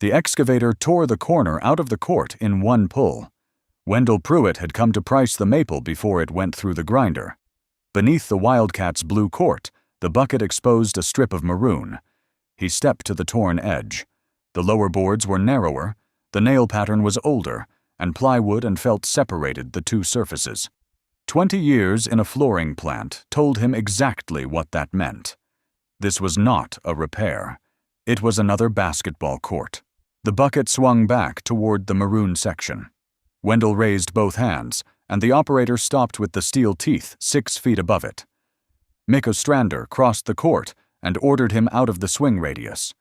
The excavator tore the corner out of the court in one pull. Wendell Pruitt had come to price the maple before it went through the grinder. Beneath the Wildcats' blue court, the bucket exposed a strip of maroon. He stepped to the torn edge. The lower boards were narrower, the nail pattern was older, and plywood and felt separated the two surfaces. 20 years in a flooring plant told him exactly what that meant. This was not a repair. It was another basketball court. The bucket swung back toward the maroon section. Wendell raised both hands, and the operator stopped with the steel teeth 6 feet above it. Mick Ostrander crossed the court and ordered him out of the swing radius.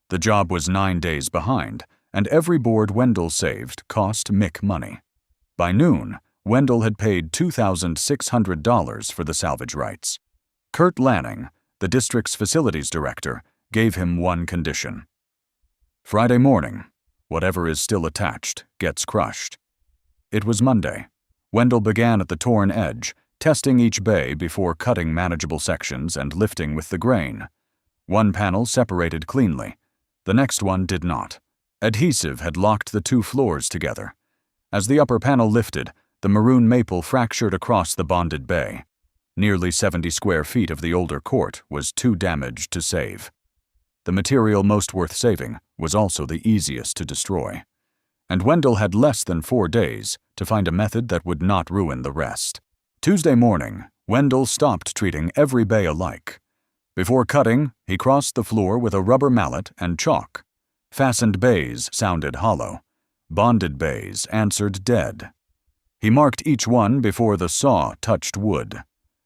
The job was 9 days behind, and every board Wendell saved cost Mick money. By noon, Wendell had paid $2,600 for the salvage rights. Kurt Lanning, the district's facilities director, gave him one condition. Friday morning, whatever is still attached gets crushed. It was Monday. Wendell began at the torn edge, testing each bay before cutting manageable sections and lifting with the grain. One panel separated cleanly. The next one did not. Adhesive had locked the two floors together. As the upper panel lifted, the maroon maple fractured across the bonded bay. Nearly 70 square feet of the older court was too damaged to save. The material most worth saving was also the easiest to destroy. And Wendell had less than 4 days to find a method that would not ruin the rest. Tuesday morning, Wendell stopped treating every bay alike. Before cutting, he crossed the floor with a rubber mallet and chalk. Fastened bays sounded hollow. Bonded bays answered dead. He marked each one before the saw touched wood.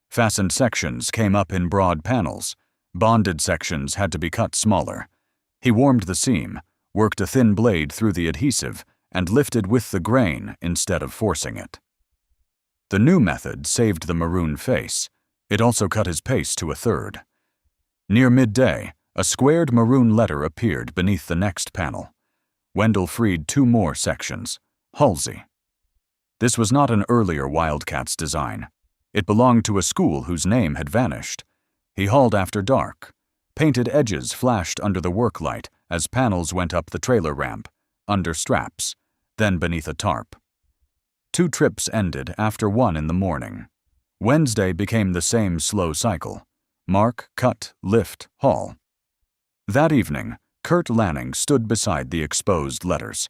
Fastened sections came up in broad panels. Bonded sections had to be cut smaller. He warmed the seam, worked a thin blade through the adhesive, and lifted with the grain instead of forcing it. The new method saved the maroon face. It also cut his pace to 1/3. Near midday, a squared maroon letter appeared beneath the next panel. Wendell freed 2 more sections. Halsey. This was not an earlier Wildcats design. It belonged to a school whose name had vanished. He hauled after dark. Painted edges flashed under the work light as panels went up the trailer ramp, under straps, then beneath a tarp. 2 trips ended after 1 in the morning. Wednesday became the same slow cycle. Mark, cut, lift, haul. That evening, Kurt Lanning stood beside the exposed letters.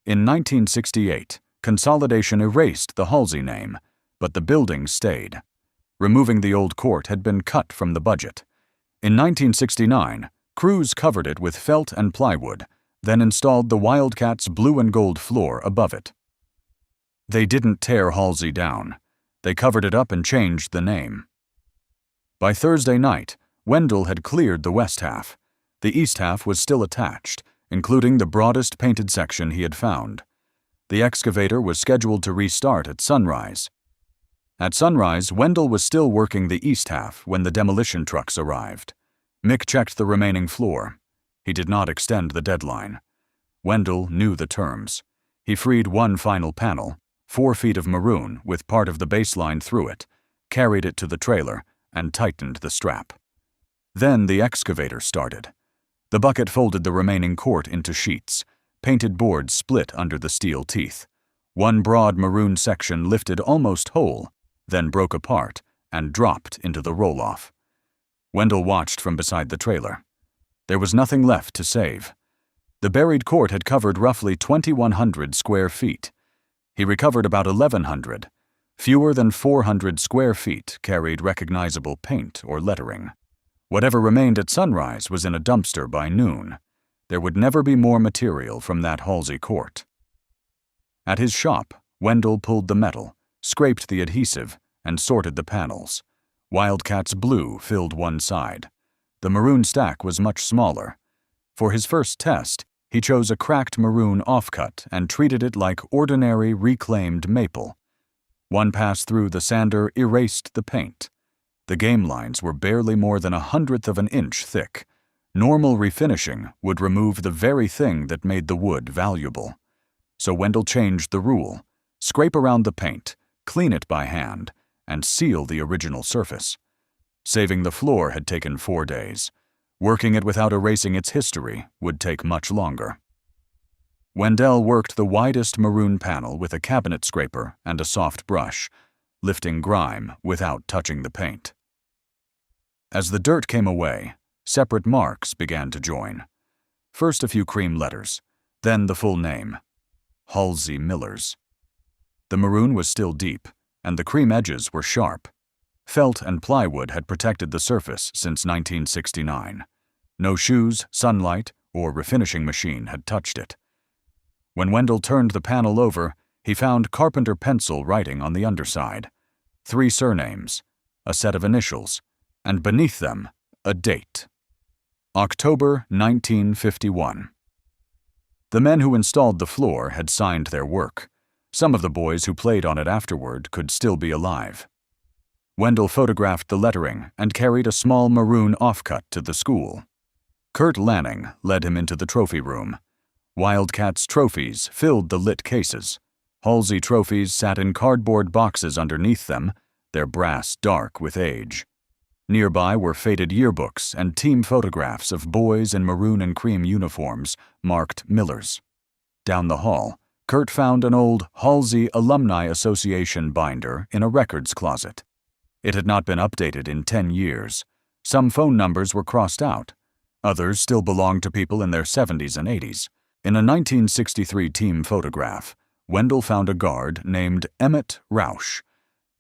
In 1968, consolidation erased the Halsey name, but the building stayed. Removing the old court had been cut from the budget. In 1969, crews covered it with felt and plywood, then installed the Wildcats' blue and gold floor above it. They didn't tear Halsey down. They covered it up and changed the name. By Thursday night, Wendell had cleared the west half. The east half was still attached, including the broadest painted section he had found. The excavator was scheduled to restart at sunrise. At sunrise, Wendell was still working the east half when the demolition trucks arrived. Mick checked the remaining floor. He did not extend the deadline. Wendell knew the terms. He freed one final panel, 4 feet of maroon with part of the baseline through it, carried it to the trailer, and tightened the strap. Then the excavator started. The bucket folded the remaining court into sheets. Painted boards split under the steel teeth. One broad maroon section lifted almost whole, then broke apart and dropped into the roll-off. Wendell watched from beside the trailer. There was nothing left to save. The buried court had covered roughly 2,100 square feet. He recovered about 1,100. Fewer than 400 square feet carried recognizable paint or lettering. Whatever remained at sunrise was in a dumpster by noon. There would never be more material from that Halsey court. At his shop, Wendell pulled the metal, scraped the adhesive, and sorted the panels. Wildcats blue filled one side. The maroon stack was much smaller. For his first test, he chose a cracked maroon offcut and treated it like ordinary reclaimed maple. One pass through the sander erased the paint. The game lines were barely more than 1/100th of an inch thick. Normal refinishing would remove the very thing that made the wood valuable. So Wendell changed the rule: scrape around the paint, clean it by hand, and seal the original surface. Saving the floor had taken 4 days. Working it without erasing its history would take much longer. Wendell worked the widest maroon panel with a cabinet scraper and a soft brush, lifting grime without touching the paint. As the dirt came away, separate marks began to join. First a few cream letters, then the full name, HALSEY MILLERS. The maroon was still deep, and the cream edges were sharp. Felt and plywood had protected the surface since 1969. No shoes, sunlight, or refinishing machine had touched it. When Wendell turned the panel over, he found carpenter pencil writing on the underside. 3 surnames, a set of initials, and beneath them, a date. October 1951. The men who installed the floor had signed their work. Some of the boys who played on it afterward could still be alive. Wendell photographed the lettering and carried a small maroon offcut to the school. Kurt Lanning led him into the trophy room. Wildcats trophies filled the lit cases. Halsey trophies sat in cardboard boxes underneath them, their brass dark with age. Nearby were faded yearbooks and team photographs of boys in maroon and cream uniforms marked Millers. Down the hall, Kurt found an old Halsey Alumni Association binder in a records closet. It had not been updated in 10 years. Some phone numbers were crossed out. Others still belonged to people in their 70s and 80s. In a 1963 team photograph, Wendell found a guard named Emmett Rausch.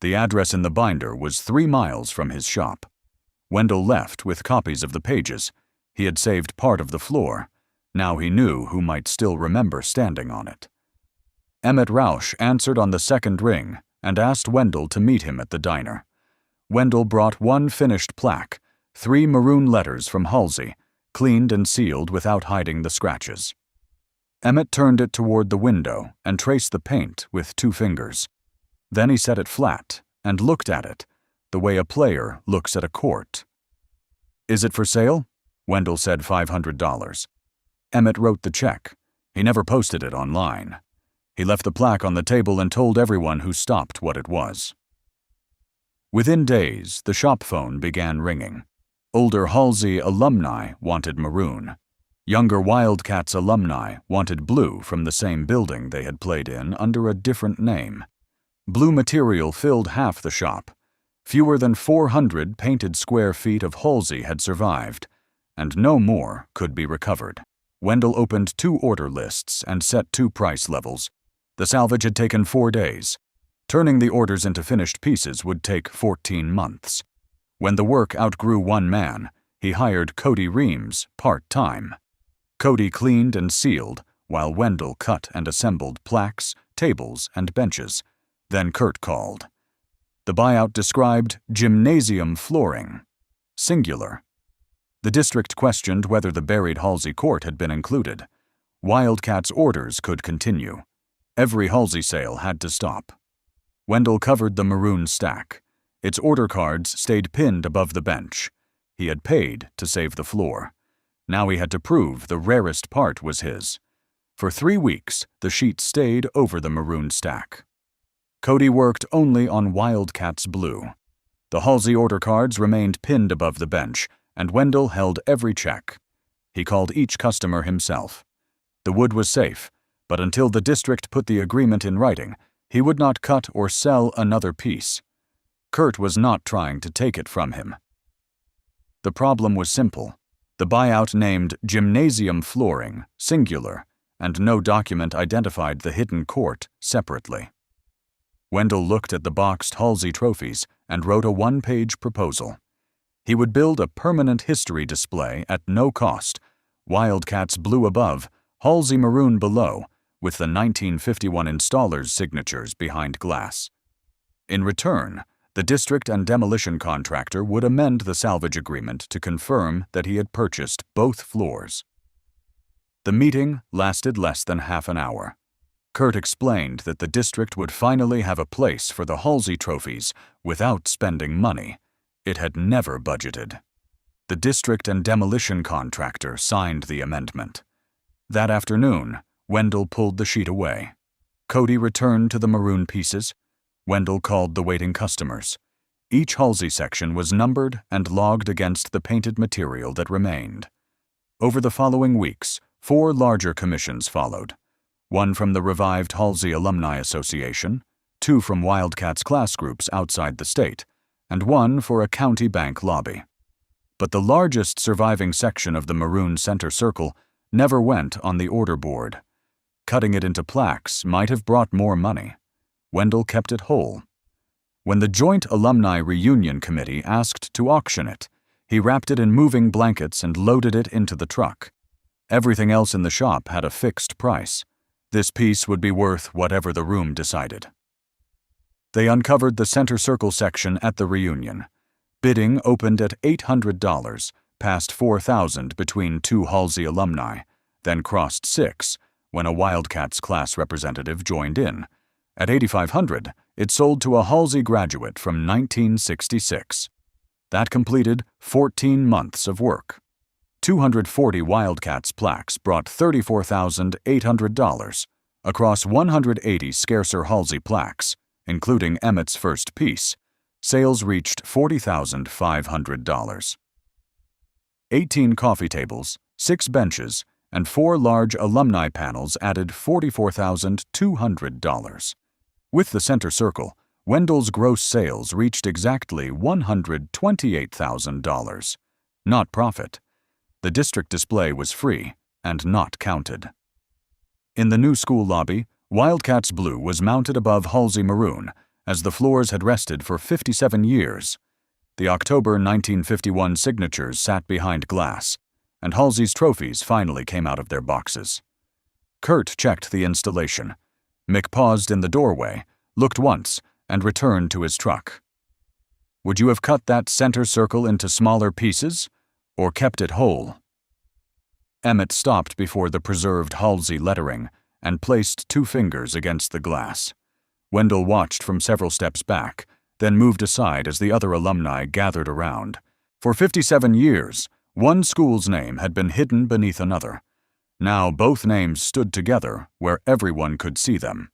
The address in the binder was 3 miles from his shop. Wendell left with copies of the pages. He had saved part of the floor. Now he knew who might still remember standing on it. Emmett Rausch answered on the second ring and asked Wendell to meet him at the diner. Wendell brought 1 finished plaque, 3 maroon letters from Halsey, cleaned and sealed without hiding the scratches. Emmett turned it toward the window and traced the paint with 2 fingers. Then he set it flat and looked at it, the way a player looks at a court. "Is it for sale?" Wendell said $500. Emmett wrote the check. He never posted it online. He left the plaque on the table and told everyone who stopped what it was. Within days, the shop phone began ringing. Older Halsey alumni wanted maroon. Younger Wildcats alumni wanted blue from the same building they had played in under a different name. Blue material filled half the shop. Fewer than 400 painted square feet of Halsey had survived, and no more could be recovered. Wendell opened 2 order lists and set 2 price levels. The salvage had taken 4 days. Turning the orders into finished pieces would take 14 months. When the work outgrew 1 man, he hired Cody Reams part-time. Cody cleaned and sealed, while Wendell cut and assembled plaques, tables, and benches. Then Kurt called. The buyout described gymnasium flooring, singular. The district questioned whether the buried Halsey court had been included. Wildcats' orders could continue. Every Halsey sale had to stop. Wendell covered the maroon stack. Its order cards stayed pinned above the bench. He had paid to save the floor. Now he had to prove the rarest part was his. For 3 weeks, the sheet stayed over the maroon stack. Cody worked only on Wildcats blue. The Halsey order cards remained pinned above the bench, and Wendell held every check. He called each customer himself. The wood was safe, but until the district put the agreement in writing, he would not cut or sell another piece. Kurt was not trying to take it from him. The problem was simple. The buyout named gymnasium flooring, singular, and no document identified the hidden court separately. Wendell looked at the boxed Halsey trophies and wrote a 1-page proposal. He would build a permanent history display at no cost, Wildcats blue above, Halsey maroon below, with the 1951 installers' signatures behind glass. In return, the district and demolition contractor would amend the salvage agreement to confirm that he had purchased both floors. The meeting lasted less than half an hour. Kurt explained that the district would finally have a place for the Halsey trophies without spending money. It had never budgeted. The district and demolition contractor signed the amendment. That afternoon, Wendell pulled the sheet away. Cody returned to the maroon pieces. Wendell called the waiting customers. Each Halsey section was numbered and logged against the painted material that remained. Over the following weeks, 4 larger commissions followed. one from the revived Halsey Alumni Association, 2 from Wildcats class groups outside the state, and 1 for a county bank lobby. But the largest surviving section of the maroon center circle never went on the order board. Cutting it into plaques might have brought more money. Wendell kept it whole. When the Joint Alumni Reunion Committee asked to auction it, he wrapped it in moving blankets and loaded it into the truck. Everything else in the shop had a fixed price. This piece would be worth whatever the room decided. They uncovered the center circle section at the reunion. Bidding opened at $800, passed $4,000 between 2 Halsey alumni, then crossed $6,000 when a Wildcats class representative joined in. At $8,500, it sold to a Halsey graduate from 1966. That completed 14 months of work. 240 Wildcats plaques brought $34,800 across 180 scarcer Halsey plaques, including Emmett's first piece. Sales reached $40,500. 18 coffee tables, 6 benches, and 4 large alumni panels added $44,200. With the center circle, Wendell's gross sales reached exactly $128,000. Not profit. The district display was free and not counted. In the new school lobby, Wildcats blue was mounted above Halsey maroon, as the floors had rested for 57 years. The October 1951 signatures sat behind glass, and Halsey's trophies finally came out of their boxes. Kurt checked the installation. Mick paused in the doorway, looked once, and returned to his truck. Would you have cut that center circle into smaller pieces, or kept it whole? Emmett stopped before the preserved Halsey lettering and placed 2 fingers against the glass. Wendell watched from several steps back, then moved aside as the other alumni gathered around. For 57 years, one school's name had been hidden beneath another. Now both names stood together where everyone could see them.